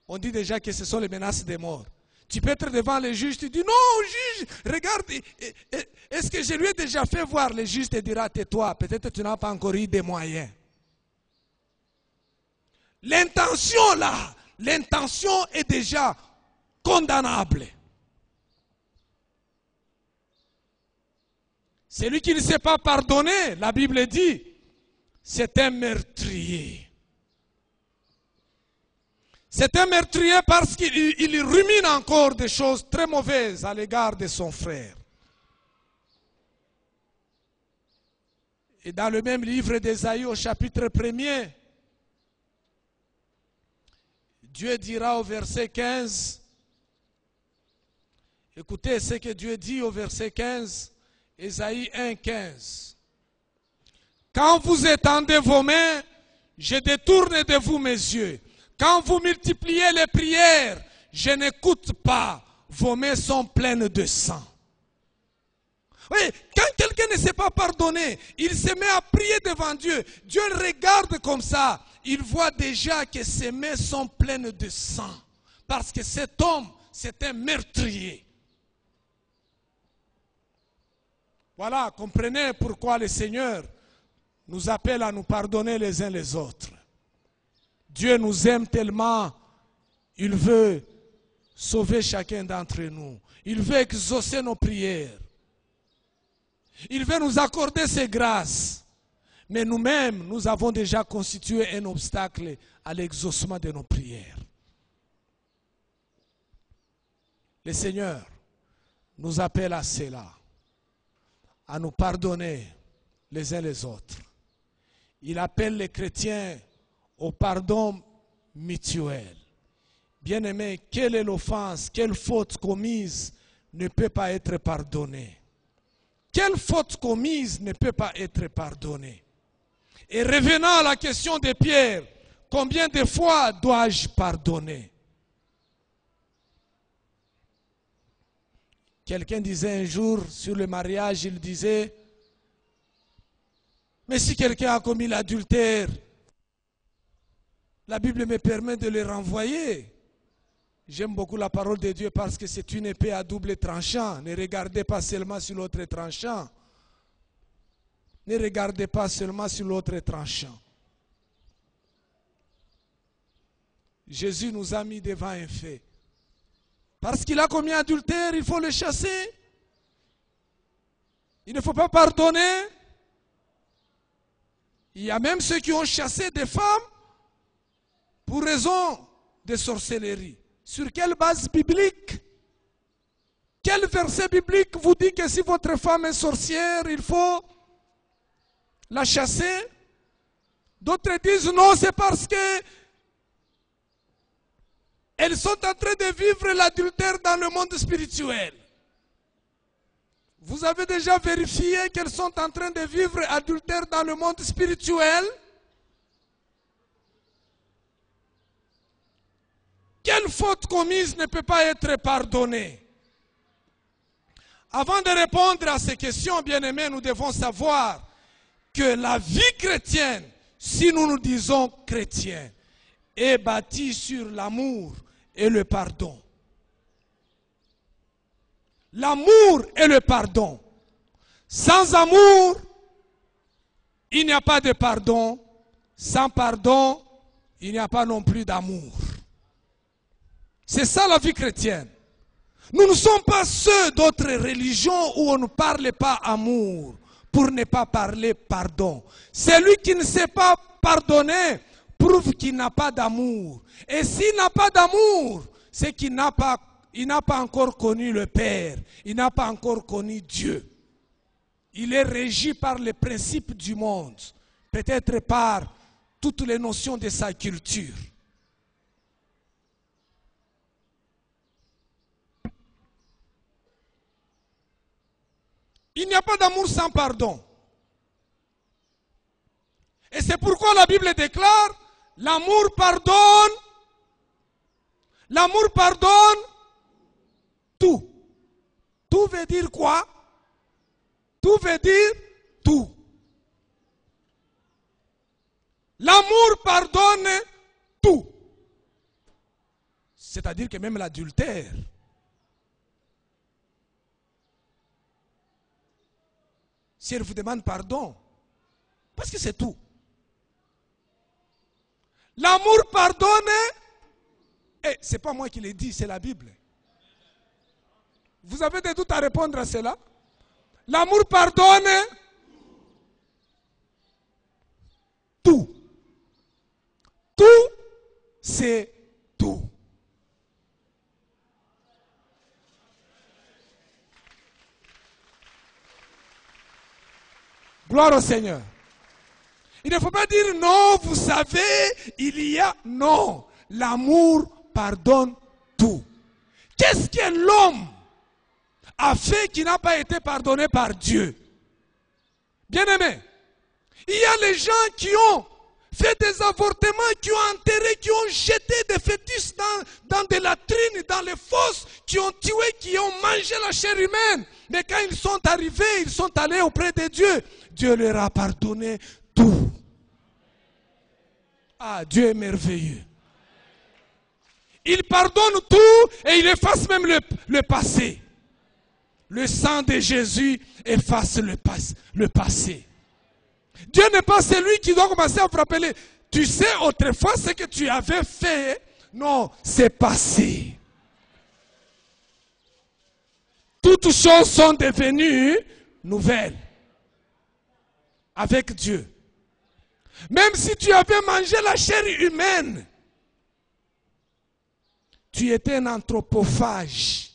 on dit déjà que ce sont les menaces de mort. Tu peux être devant les juges, tu dis non, juge, regarde, est-ce que je lui ai déjà fait voir? Le juge te dira, tais-toi, peut-être tu n'as pas encore eu des moyens. L'intention là, l'intention est déjà condamnable. Celui qui ne s'est pas pardonné, la Bible dit, c'est un meurtrier. C'est un meurtrier parce qu'il rumine encore des choses très mauvaises à l'égard de son frère. Et dans le même livre d'Ésaïe au chapitre 1er, Dieu dira au verset 15, écoutez ce que Dieu dit au verset 15, Ésaïe 1, 15. Quand vous étendez vos mains, je détourne de vous mes yeux. Quand vous multipliez les prières, je n'écoute pas. Vos mains sont pleines de sang. Oui, quand quelqu'un ne s'est pas pardonné, il se met à prier devant Dieu. Dieu le regarde comme ça. Il voit déjà que ses mains sont pleines de sang. Parce que cet homme, c'est un meurtrier. Voilà, comprenez pourquoi le Seigneur nous appelle à nous pardonner les uns les autres. Dieu nous aime tellement, il veut sauver chacun d'entre nous. Il veut exaucer nos prières. Il veut nous accorder ses grâces. Mais nous-mêmes, nous avons déjà constitué un obstacle à l'exaucement de nos prières. Le Seigneur nous appelle à cela, à nous pardonner les uns les autres. Il appelle les chrétiens au pardon mutuel. Bien-aimés, quelle est l'offense, quelle faute commise ne peut pas être pardonnée? Quelle faute commise ne peut pas être pardonnée? Et revenant à la question de Pierre, combien de fois dois-je pardonner? Quelqu'un disait un jour sur le mariage, il disait, mais si quelqu'un a commis l'adultère, la Bible me permet de le renvoyer. J'aime beaucoup la parole de Dieu parce que c'est une épée à double tranchant. Ne regardez pas seulement sur l'autre tranchant. Ne regardez pas seulement sur l'autre tranchant. Jésus nous a mis devant un fait. Parce qu'il a commis adultère, il faut le chasser. Il ne faut pas pardonner. Il y a même ceux qui ont chassé des femmes pour raison de sorcellerie. Sur quelle base biblique? Quel verset biblique vous dit que si votre femme est sorcière, il faut la chasser? D'autres disent non, c'est parce que elles sont en train de vivre l'adultère dans le monde spirituel. Vous avez déjà vérifié qu'elles sont en train de vivre l'adultère dans le monde spirituel? Quelle faute commise ne peut pas être pardonnée? Avant de répondre à ces questions, bien-aimés, nous devons savoir que la vie chrétienne, si nous nous disons chrétiens, est bâtie sur l'amour et le pardon. L'amour et le pardon. Sans amour, il n'y a pas de pardon. Sans pardon, il n'y a pas non plus d'amour. C'est ça la vie chrétienne. Nous ne sommes pas ceux d'autres religions où on ne parle pas amour pour ne pas parler pardon. Celui qui ne sait pas pardonner prouve qu'il n'a pas d'amour. Et s'il n'a pas d'amour, c'est qu'il n'a pas encore connu le Père. Il n'a pas encore connu Dieu. Il est régi par les principes du monde. Peut-être par toutes les notions de sa culture. Il n'y a pas d'amour sans pardon. Et c'est pourquoi la Bible déclare, l'amour pardonne. L'amour pardonne tout. Tout veut dire quoi? Tout veut dire tout. L'amour pardonne tout. C'est-à-dire que même l'adultère, si elle vous demande pardon, parce que c'est tout. L'amour pardonne, et ce n'est pas moi qui l'ai dit, c'est la Bible. Vous avez des doutes à répondre à cela? L'amour pardonne tout. Tout, c'est tout. Gloire au Seigneur. Il ne faut pas dire non, vous savez, il y a non. L'amour pardonne tout. Qu'est-ce que l'homme a fait qui n'a pas été pardonné par Dieu? Bien-aimé, il y a les gens qui ont fait des avortements, qui ont enterré, qui ont jeté des fœtus dans des latrines, dans les fosses, qui ont tué, qui ont mangé la chair humaine. Mais quand ils sont arrivés, ils sont allés auprès de Dieu. Dieu leur a pardonné tout. Ah, Dieu est merveilleux. Il pardonne tout et il efface même le passé. Le sang de Jésus efface le passé. Dieu n'est pas celui qui doit commencer à vous rappeler. Tu sais autrefois ce que tu avais fait. Non, c'est passé. Toutes choses sont devenues nouvelles avec Dieu. Même si tu avais mangé la chair humaine, tu étais un anthropophage.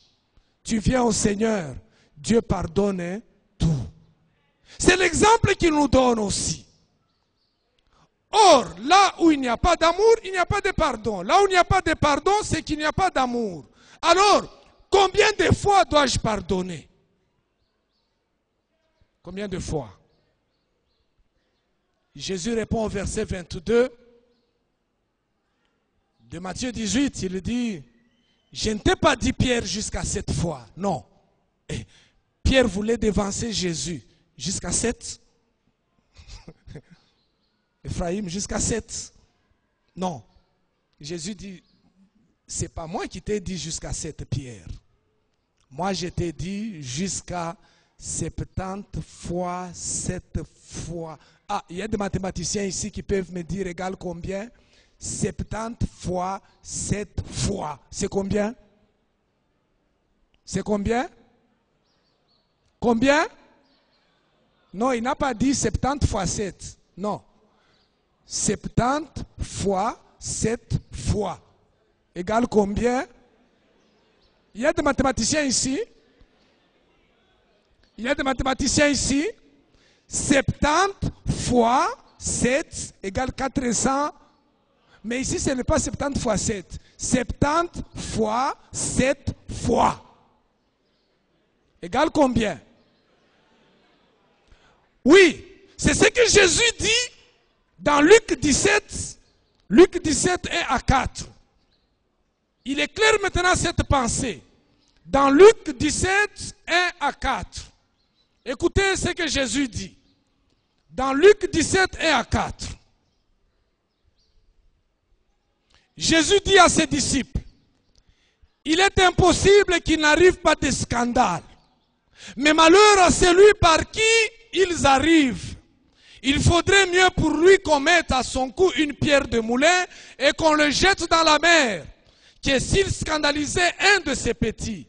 Tu viens au Seigneur, Dieu pardonne tout. C'est l'exemple qu'il nous donne aussi. Or, là où il n'y a pas d'amour, il n'y a pas de pardon. Là où il n'y a pas de pardon, c'est qu'il n'y a pas d'amour. Alors, combien de fois dois-je pardonner? Combien de fois? Jésus répond au verset 22 de Matthieu 18. Il dit, je ne t'ai pas dit Pierre jusqu'à 7 fois. Non. Et Pierre voulait devancer Jésus. Jusqu'à 7. Ephraïm, jusqu'à 7. Non. Jésus dit, c'est pas moi qui t'ai dit jusqu'à 7, Pierre. Moi, je t'ai dit jusqu'à 70 fois 7 fois. Ah, il y a des mathématiciens ici qui peuvent me dire égal combien? 70 fois 7 fois. C'est combien? C'est combien? Combien? Non, il n'a pas dit 70 fois 7. Non. 70 fois 7 fois. Égal combien? Il y a des mathématiciens ici. Il y a des mathématiciens ici. 70 fois 7 égale 400. Mais ici, ce n'est pas 70 fois 7. 70 fois 7 fois. Égale combien? Oui, c'est ce que Jésus dit dans Luc 17. Luc 17, 1 à 4. Il éclaire maintenant cette pensée. Dans Luc 17, 1 à 4. Écoutez ce que Jésus dit. Dans Luc 17, 1 à 4. Jésus dit à ses disciples, il est impossible qu'il n'arrive pas de scandale. Mais malheur à celui par qui ils arrivent. Il faudrait mieux pour lui qu'on mette à son cou une pierre de moulin et qu'on le jette dans la mer, que s'il scandalisait un de ses petits.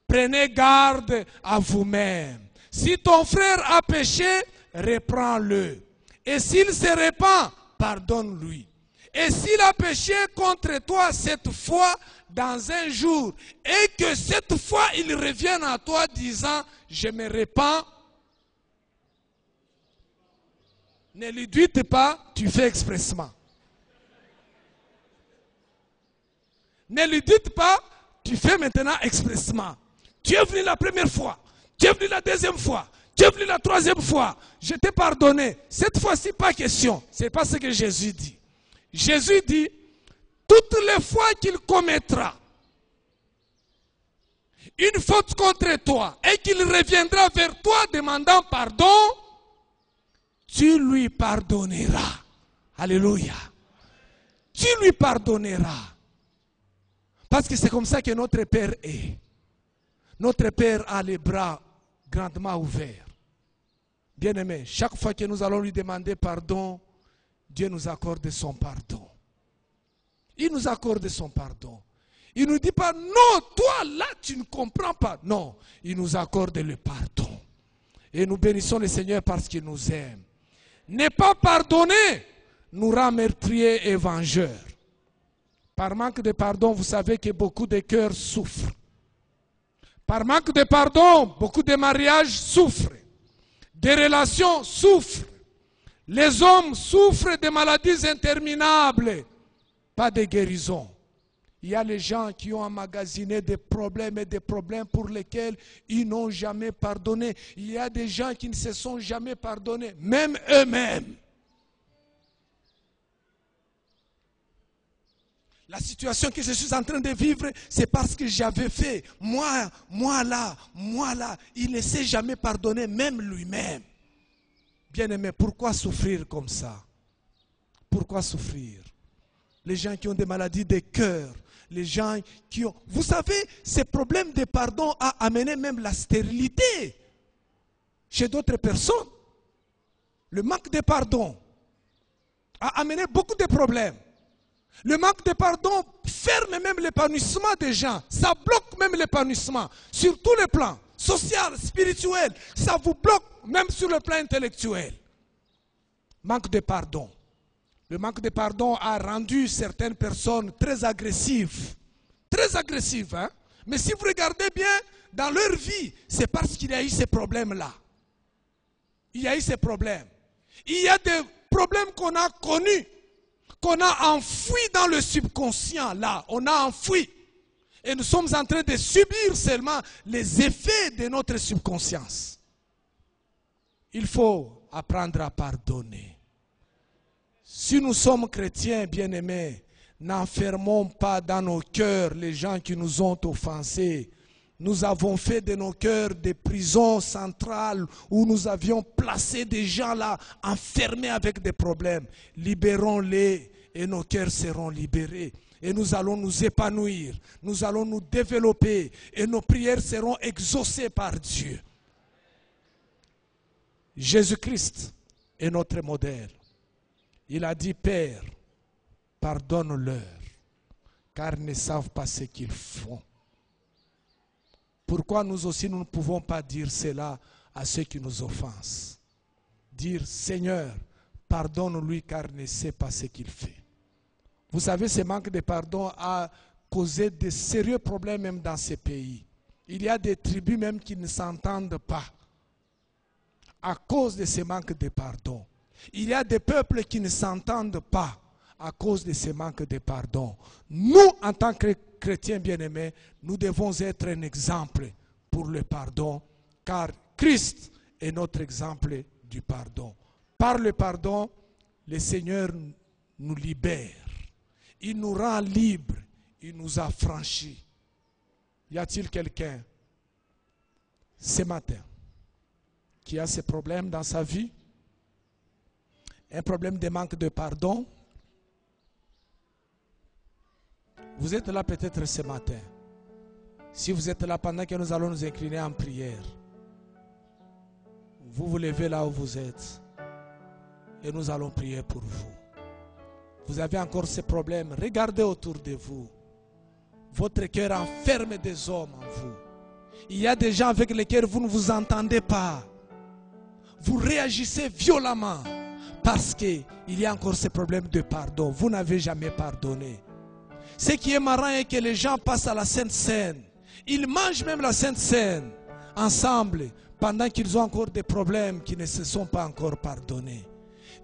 Prenez garde à vous-même. Si ton frère a péché, reprends-le. Et s'il se repent, pardonne-lui. Et s'il a péché contre toi cette fois dans un jour, et que cette fois il revienne à toi disant, je me repens, ne lui dites pas, tu fais expressement. Ne lui dites pas, tu fais maintenant expressement. Tu es venu la première fois, tu es venu la deuxième fois, tu es venu la troisième fois, je t'ai pardonné. Cette fois-ci, pas question. Ce n'est pas ce que Jésus dit. Jésus dit, toutes les fois qu'il commettra une faute contre toi et qu'il reviendra vers toi demandant pardon, tu lui pardonneras. Alléluia. Tu lui pardonneras. Parce que c'est comme ça que notre Père est. Notre Père a les bras grandement ouverts. Bien-aimés, chaque fois que nous allons lui demander pardon, Dieu nous accorde son pardon. Il nous accorde son pardon. Il ne nous dit pas, non, toi là, tu ne comprends pas. Non, il nous accorde le pardon. Et nous bénissons le Seigneur parce qu'il nous aime. Ne pas pardonner nous rend meurtriers et vengeurs. Par manque de pardon, vous savez que beaucoup de cœurs souffrent. Par manque de pardon, beaucoup de mariages souffrent. Des relations souffrent. Les hommes souffrent de maladies interminables. Pas de guérison. Il y a les gens qui ont emmagasiné des problèmes et des problèmes pour lesquels ils n'ont jamais pardonné. Il y a des gens qui ne se sont jamais pardonnés, même eux-mêmes. La situation que je suis en train de vivre, c'est parce que j'avais fait. Moi là. Il ne s'est jamais pardonné, même lui-même. Bien-aimé, pourquoi souffrir comme ça? Pourquoi souffrir? Les gens qui ont des maladies de cœur, les gens qui ont... Vous savez, ces problèmes de pardon a amené même la stérilité chez d'autres personnes. Le manque de pardon a amené beaucoup de problèmes. Le manque de pardon ferme même l'épanouissement des gens. Ça bloque même l'épanouissement sur tous les plans, social, spirituel. Ça vous bloque même sur le plan intellectuel. Manque de pardon. Le manque de pardon a rendu certaines personnes très agressives. Très agressives, hein? Mais si vous regardez bien, dans leur vie, c'est parce qu'il y a eu ces problèmes-là. Il y a eu ces problèmes. Il y a des problèmes qu'on a connus, qu'on a enfouis dans le subconscient, là. On a enfoui. Et nous sommes en train de subir seulement les effets de notre subconscience. Il faut apprendre à pardonner. Si nous sommes chrétiens, bien-aimés, n'enfermons pas dans nos cœurs les gens qui nous ont offensés. Nous avons fait de nos cœurs des prisons centrales où nous avions placé des gens là, enfermés avec des problèmes. Libérons-les et nos cœurs seront libérés. Et nous allons nous épanouir, nous allons nous développer et nos prières seront exaucées par Dieu. Jésus-Christ est notre modèle. Il a dit, Père, pardonne-leur, car ils ne savent pas ce qu'ils font. Pourquoi nous aussi, nous ne pouvons pas dire cela à ceux qui nous offensent? Dire, Seigneur, pardonne-lui, car il ne sait pas ce qu'il fait. Vous savez, ce manque de pardon a causé de sérieux problèmes même dans ces pays. Il y a des tribus même qui ne s'entendent pas à cause de ce manque de pardon. Il y a des peuples qui ne s'entendent pas à cause de ce manque de pardon. Nous, en tant que chrétiens bien-aimés, nous devons être un exemple pour le pardon, car Christ est notre exemple du pardon. Par le pardon, le Seigneur nous libère. Il nous rend libres. Il nous a franchis. Y a-t-il quelqu'un ce matin qui a ces problèmes dans sa vie? Un problème de manque de pardon? Vous êtes là peut-être ce matin. Si vous êtes là pendant que nous allons nous incliner en prière, vous vous levez là où vous êtes et nous allons prier pour vous. Vous avez encore ces problèmes, regardez autour de vous. Votre cœur enferme des hommes en vous. Il y a des gens avec lesquels vous ne vous entendez pas. Vous réagissez violemment parce qu'il y a encore ces problèmes de pardon. Vous n'avez jamais pardonné. Ce qui est marrant est que les gens passent à la Sainte Seine. Ils mangent même la Sainte Seine ensemble pendant qu'ils ont encore des problèmes qui ne se sont pas encore pardonnés.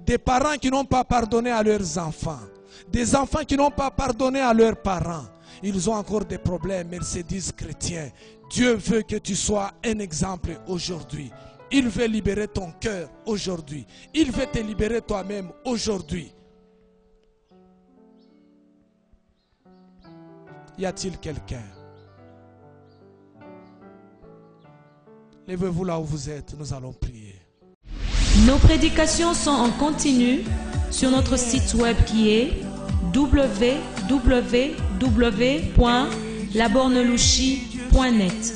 Des parents qui n'ont pas pardonné à leurs enfants. Des enfants qui n'ont pas pardonné à leurs parents. Ils ont encore des problèmes, mais ils se disent chrétiens. Dieu veut que tu sois un exemple aujourd'hui. Il veut libérer ton cœur aujourd'hui. Il veut te libérer toi-même aujourd'hui. Y a-t-il quelqu'un? Levez-vous là où vous êtes, nous allons prier. Nos prédications sont en continu sur notre site web qui est www.labornelouchi.net.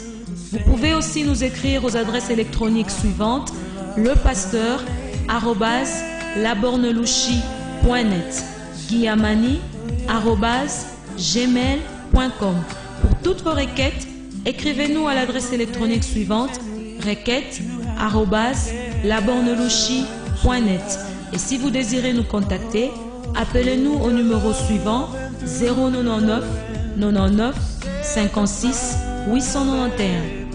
Vous pouvez aussi nous écrire aux adresses électroniques suivantes: lepasteur@labornelouchi.net, guillamani@gmail.com. Pour toutes vos requêtes, écrivez-nous à l'adresse électronique suivante: requêtes@labornelouchi.net. Et si vous désirez nous contacter, appelez-nous au numéro suivant: 099 99 56 891.